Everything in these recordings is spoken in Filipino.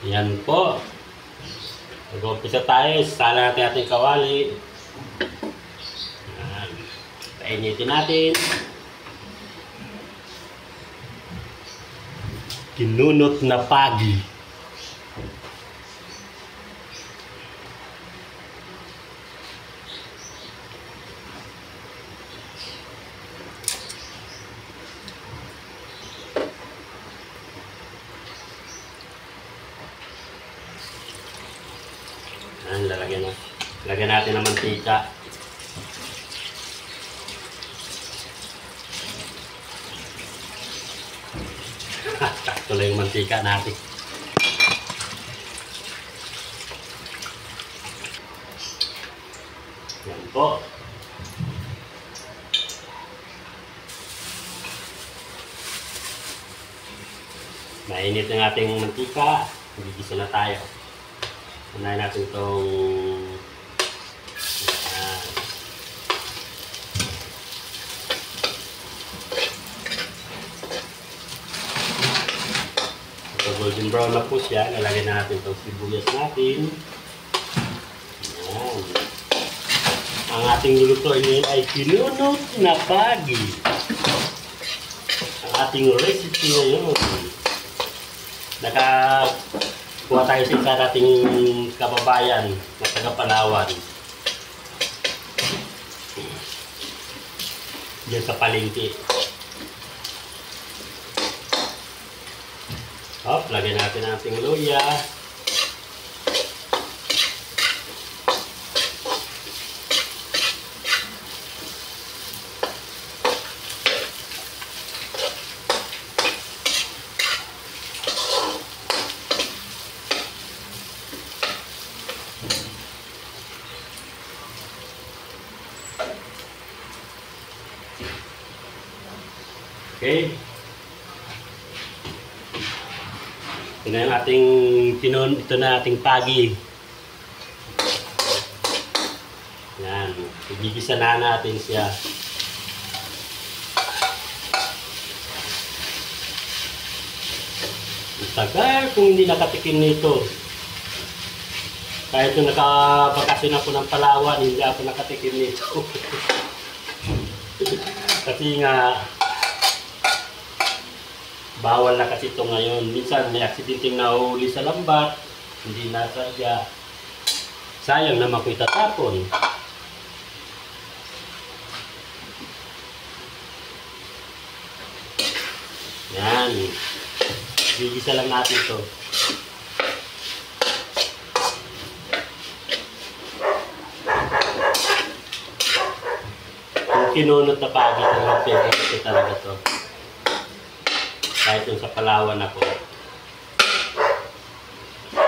Yan po. Mag-umpisa tayo. Sala natin ating kawali. Yan. Painitin natin. Kinunot na pagi. Yan, lagyan natin ng mantika. Sakto lang yung mantika natin. Yan po. Mainit ang ating mantika. Gigisa na tayo. Unahin natin itong golden brown na po siya. Lalagyan na natin itong sibuyas natin. Ayan. Ang ating lulutuin ay kinunot na pagi. Ang ating recipe ngayon. Nakakuha tayo sa ating kababayan na taga Palawan. Diyan sa palengke. Lagyan natin ang ating luya. Okay. Ito na yung ating ito na ating pagi. Yan. Igigisa na natin siya. Tagal kung hindi nakatikim nito. Kahit nung nakabakasyon ako ng Palawan, hindi ako nakatikim nito. Kasi nga, bawal na kasi ito ngayon. Minsan may aksidenteng nahuli sa lambat, hindi nasadya. Sayang naman ko itatapon. Yan. Gigisa lang natin ito. Kung kinunot na pagi, favorite talaga ito. Kahit yung sa Palawan ako,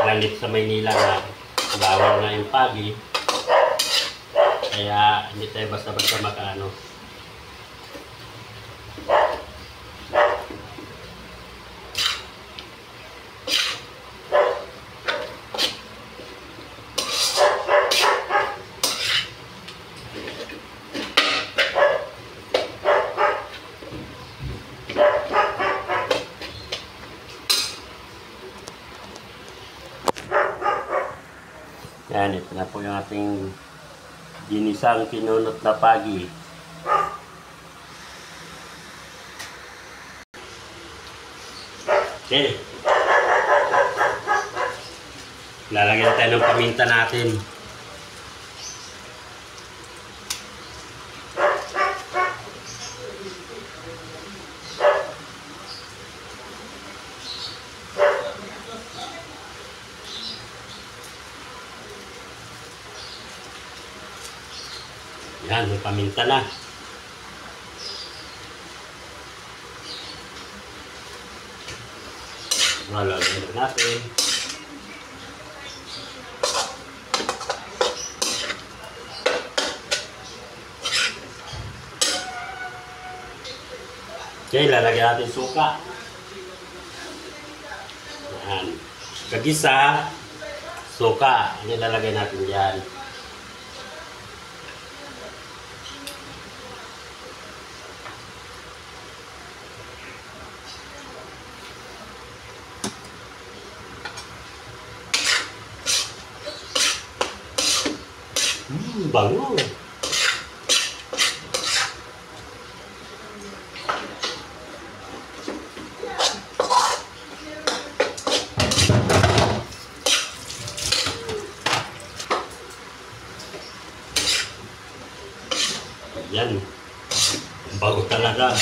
langit sa Maynila na bawal na yung pagi, kaya hindi tayo basta-basta makaano. Yan, ito na po yung ating ginisang kinunot na pagi. Okay. Lalagyan tayo ng paminta natin. Yan, may paminta na. Lalagyan natin. Okay, lalagyan natin suka. Yan. Kagisa, suka. Yan lalagay natin yan. Bango. Yan. Bago talaga.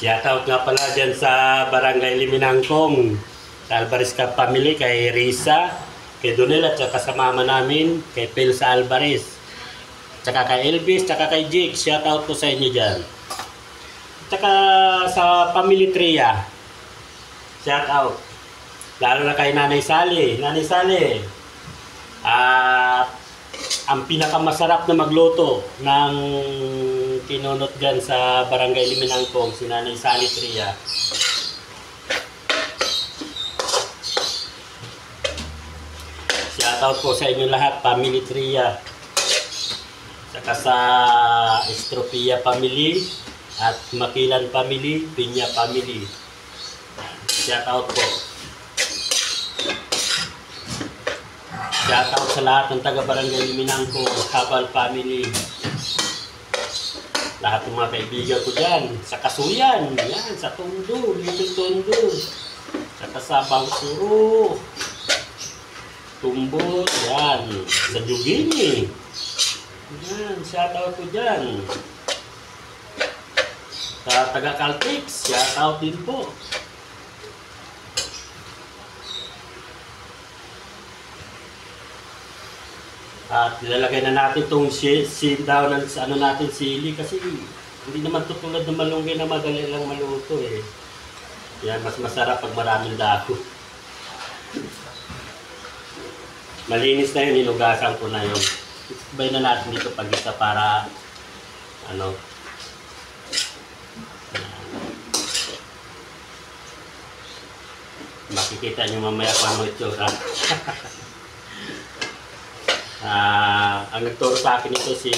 Shoutout nga pala dyan sa Barangay Liminangkong, sa Alvarez Cup family, kay Risa, kay Donel, at saka sa mama namin, kay Pelsa Alvarez, tsaka kay Elvis, tsaka kay Jake. Shoutout po sa inyo dyan. Tsaka sa family Tria, shoutout. Lalo na kay Nanay Sally. Nanay Sally, ang pinakamasarap na magluto ng kinunot dyan sa Barangay Liminangkong, si Nanay Sally Tria. Shoutout po sa inyo lahat, family Tria. Saka sa Estropia family at Makilan family, Pinya family. Shoutout po. Shoutout sa lahat ng taga-Barangay Liminangkong, Habal family. Lahat ng mga kaibigan ko dyan, sa Kasuyan, yan, sa Tondo, Little Tondo, saka sa Bangsuro, Tumbot, yan, sa Jugini. Yan, shoutout ko dyan. Sa taga-Caltex, shoutout din po. At nilalagay na natin itong seed down sa ano natin, sili, kasi hindi naman tutulad ng malunggay na madali lang maluto eh. Yan, mas masarap pag maraming dako. Malinis na yun, hinugasan ko na yun. Isabay na natin dito pag isa para ano. Makikita nyo mamaya kung ano itsura. Ang nagturo sa akin ito si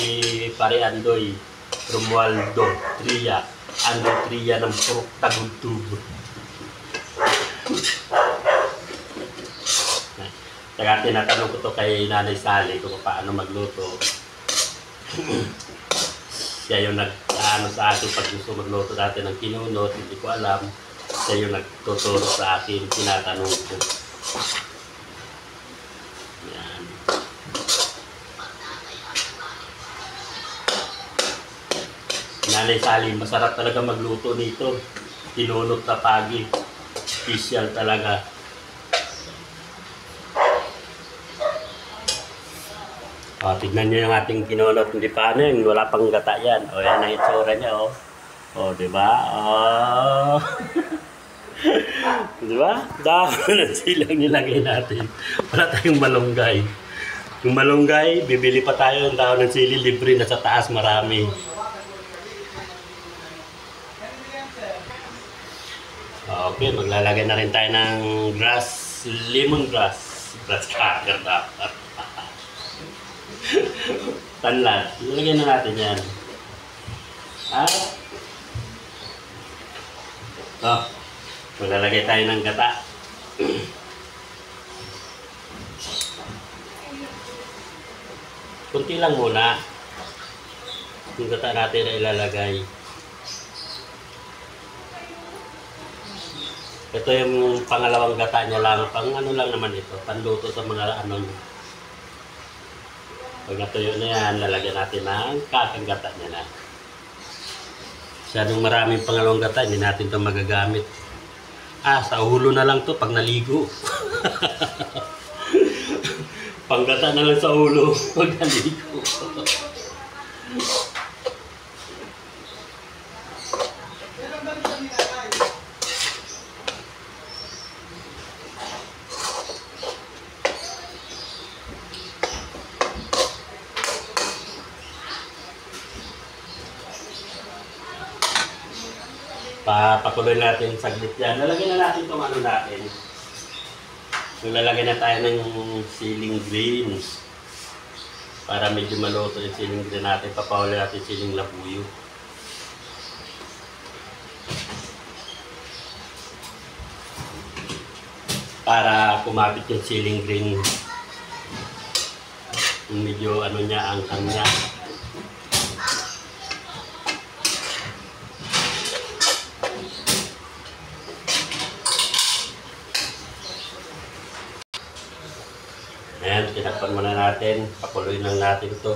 Pare Andoy Romualdo Tria, Andoy Tria ng Purok Tagudtub. Saka tinatanong ko to kay Nanay Sally kung paano magluto. Siya yung nag-ano sa akin pag gusto magluto natin ng kinunot, hindi ko alam. Siya yung nagtuturo sa akin, tinatanong ko. Nanay Sally, masarap talaga magluto nito. Kinunot na pagi. Special talaga. O, tignan nyo yung ating kinunot. Hindi pa ano yun. Wala pang gata yan. O, yan ang itsura niya, o. O, diba? O. Diba? Dahon na silang nilagay natin. Wala tayong malunggay. Yung malunggay, bibili pa tayo ng dahon ng sili. Libre na sa taas, marami. Okay, maglalagay na rin tayo ng lemongrass cracker dapat. Tanlat. Ilagay na natin yan. Maglalagay tayo ng gata. Kunti lang muna. Yung gata natin na ilalagay. Ito yung pangalawang gata niya lang. Pang ano lang naman ito. Panluto sa mga ano. Pag natuyo na yan, lalagyan natin ng kakang gata niya na. Masyadong maraming pangalawang gata, hindi natin ito magagamit. Sa ulo na lang to pag naligo. Panggata na lang sa ulo pag naligo. Papakuloy natin saglit yan. Lalagyan na natin itong ano natin. Lalagyan na tayo ng siling green. Para medyo maluto yung siling green natin. Papahuli natin siling labuyo. Para kumapit yung siling green. Medyo ano niya, ang niya. Ayan, tinakpan muna natin. Pakuloy lang natin to.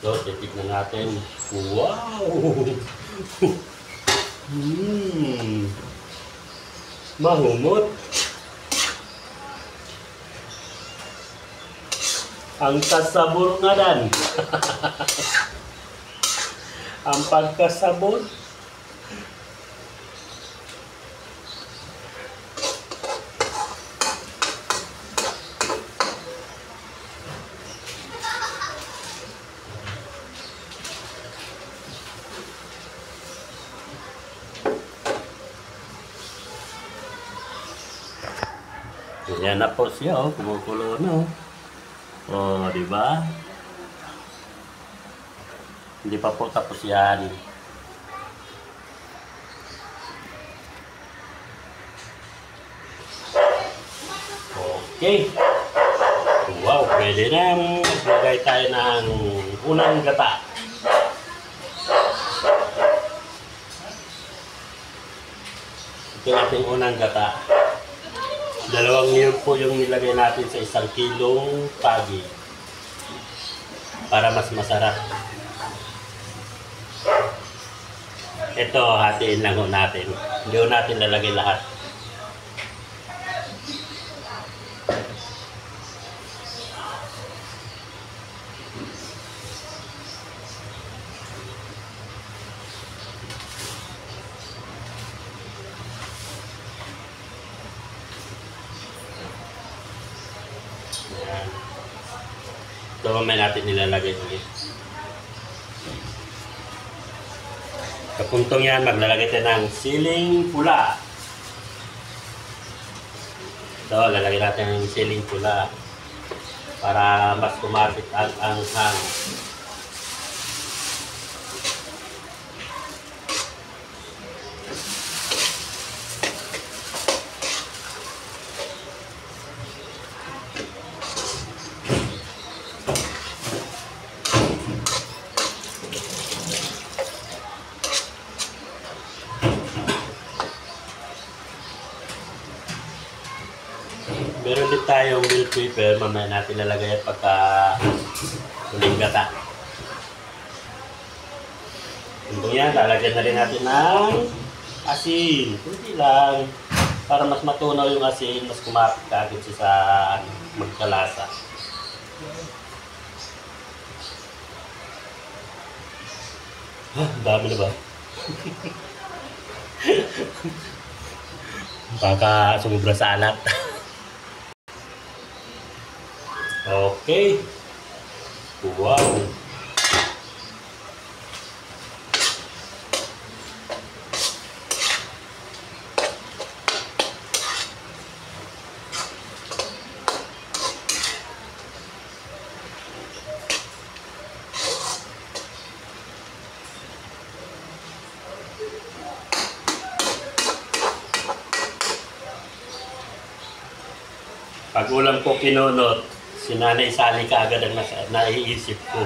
So, titignan natin. Wow! Mahumot. Ang kasabor nga dan. Ang pagkasabor. Yan na po siya, oh, kumukulo na. Oh, di ba? Hindi pa po tapos yan. Okay. Wow, pwede na maglagay tayo ng unang gata. Ito ating unang gata. 2 niyog po yung nilagay natin sa 1 kilong pagi para mas masarap. Ito, hatiin lang ho natin. Hindi ho natin lalagay lahat. Ayan. Ito mamaya natin nilalagay ulit. Sa puntong yan, maglalagay tayo ng siling pula. Ito, lalagay natin ng siling pula para mas kumapit ang anghang. Meron din tayong bell pepper, mamaya natin lalagay at pagka huling gata. Kung yan, lalagyan na rin natin ng asin. Kunti lang. Para mas matunaw yung asin, mas kumapit ka agad siya sa magkalasa. Dami na ba? Baka sumubra sa alat. Okay. Wow. Pag ulam ko kinunot, si Nanay Sally kaagad ang naiisip ko.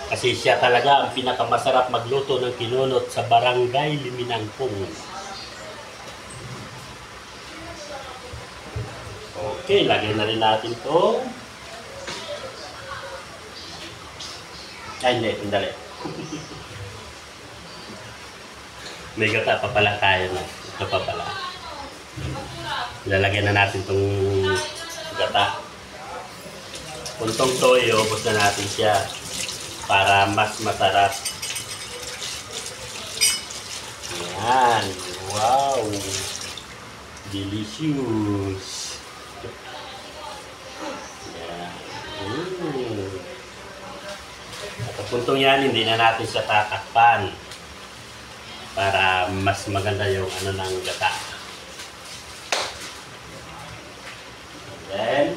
Kasi siya talaga ang pinakamasarap magluto ng kinunot sa Barangay Liminangkong. Okay, lagyan na rin natin to. Ay, hindi, sandali. May gata pa pala tayo na. Ito pa pala. Lalagyan na natin itong gata. Puntong toyo, ubos na natin siya para mas masarap. Ayan. Wow! Delicious! Ayan. At puntong yan, hindi na natin siya tatakpan. para mas maganda yung ano ng gata. Then,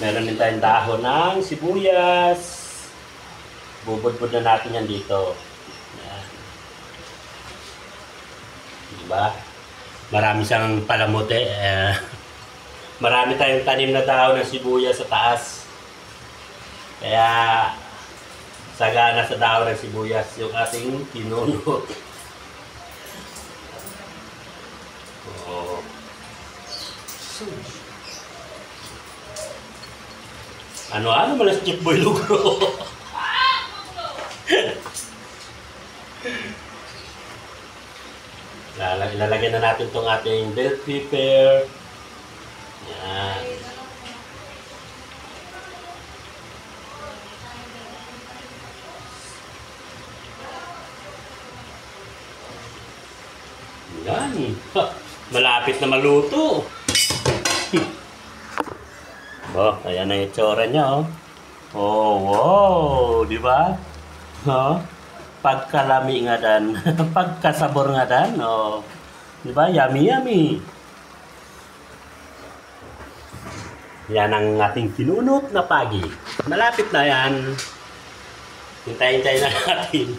meron din tayong dahon ng sibuyas. Bubudbud na natin yan dito. Yan. Diba? Marami siyang palamote. Marami tayong tanim na dahon ng sibuyas sa taas. Kaya, sagana sa dahon ng sibuyas yung ating tinunot. Oh. Ano malas Chip Boy Lugro? Ilalagyan na natin itong ating bell pepper. Yan. Yan. Malapit na maluto. Oh, ayan na yung tsura niya, oh. Oh, wow, di ba? Oh, pagkalami nga dan, pagkasabor nga dan, oh. Di ba? Yummy, yummy. Yan ang ating kinunot na pagi. Malapit na yan. Hintay-hintay na natin.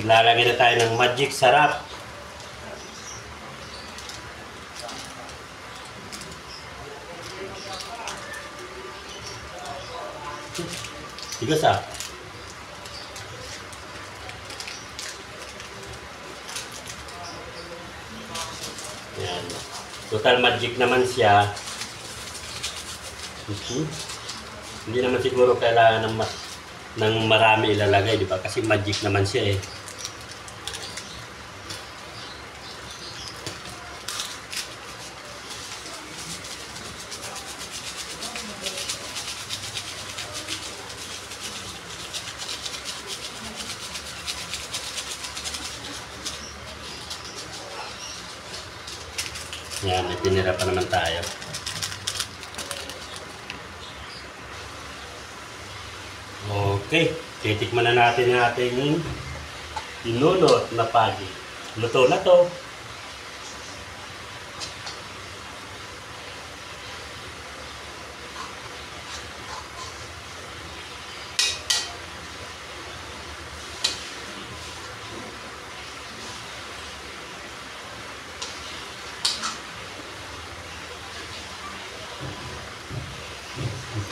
Lalagyan na tayo ng magic sarap. Tigas ah. Yan. Total magic naman siya. Hindi naman siguro kailangan ng marami ilalagay, di ba? Kasi magic naman siya eh. Yan, may tinira pa naman tayo. Okay, titikman na natin yung ating tinunot na pagi. Luto na to.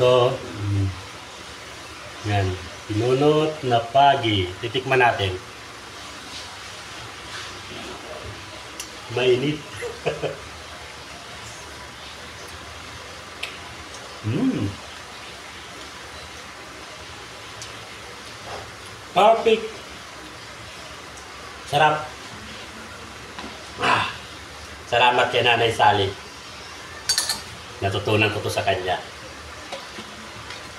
Ito, yan, tinunot na pagi. Titikman natin. Mainit. Perfect. Sarap. Salamat kay Nanay Sally. Natutunan ko to sa kanya.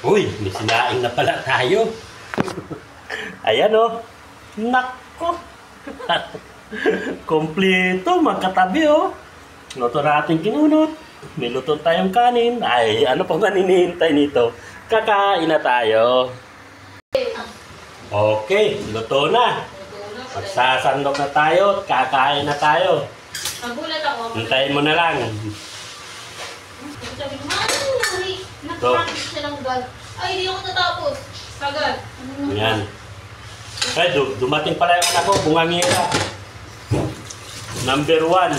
Uy, may sinaing na pala tayo. Ayan o. Nako. Kompleto, magkatabi o. Luto natin kinunot. May luto tayong kanin. Ay, ano pang naninihintay nito? Kakain na tayo. Okay, luto na. Magsasandok na tayo at kakain na tayo. Nagulat ako. Hintayin mo na lang. Sabi ko, nangyari? Nakapraktis siya ng gal. Ay, hindi ako natapos. Sagad. Ayan. Ay, dumating pala yung anak ko, bungangira. Number 1.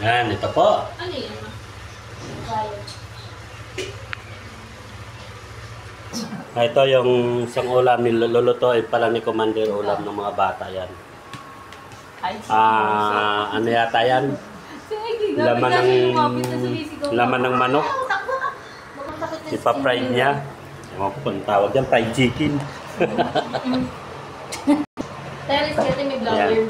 Yan, ito po. Ano yan? Ito yung isang ulam ni lulutuin pala ni Commander ulam ng mga bata yan. Ano yata yan? Laman ng manok. Ipa-fried niya. Ewan ko kung tawag yan, fried chicken. Teres kasi may vlogger.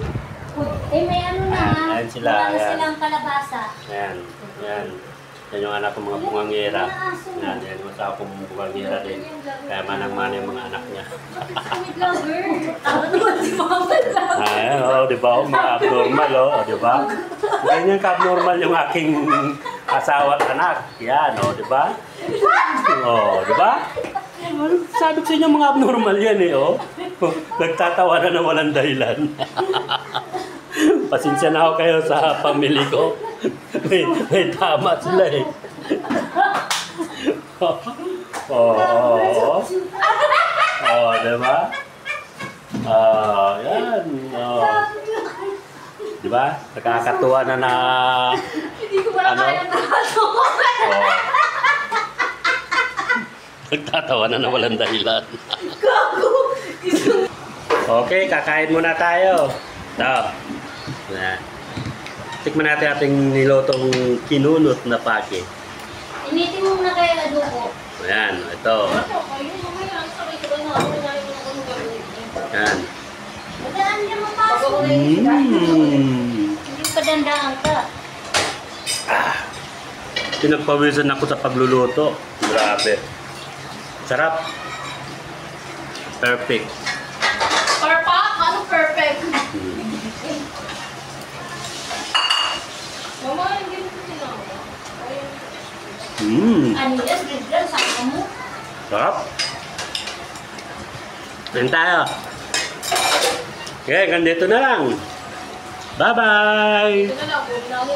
Eh, may ano na. Ayan sila, Wala na ayan. silang kalabasa. Ayan, ayan. Yan yung anak ko mga bungangera. Yan, yan yung asawa kong bungangera din. Kaya manang-mana yung mga anak niya. May vlogger. Tama naman si Mama. Ayan, di ba? Mga abnormal, di ba? Ganyan ka-abnormal yung aking asawa at anak. Yan, di ba? Di ba? Sabi ko sa inyo mga abnormal yan, Nagtatawa na walang dahilan. Pasensya na ako kayo sa pamilya ko. May tama sila diba? Yan. Diba? Nakakatuwa na Hindi ko pala kaya nagtatawa na walang dahilan. Okay, kakain muna tayo. Ito. Tikman natin ating nilotong kinunot na pake. Initin mo muna kayo adobo. Ayan, ito. Ayan. Madaan niya mapasok. Hindi pa dandaan ka. Pinagpawisan ako sa pagluluto. Grabe. Sarap. Perfect. Perfect? Ano perfect? Mama, hindi mo sinama. Ano yan? Biglan, saka mo. Sarap. Yan tayo. Okay, ganito na lang. Bye-bye! Ito na lang, huwag na ako.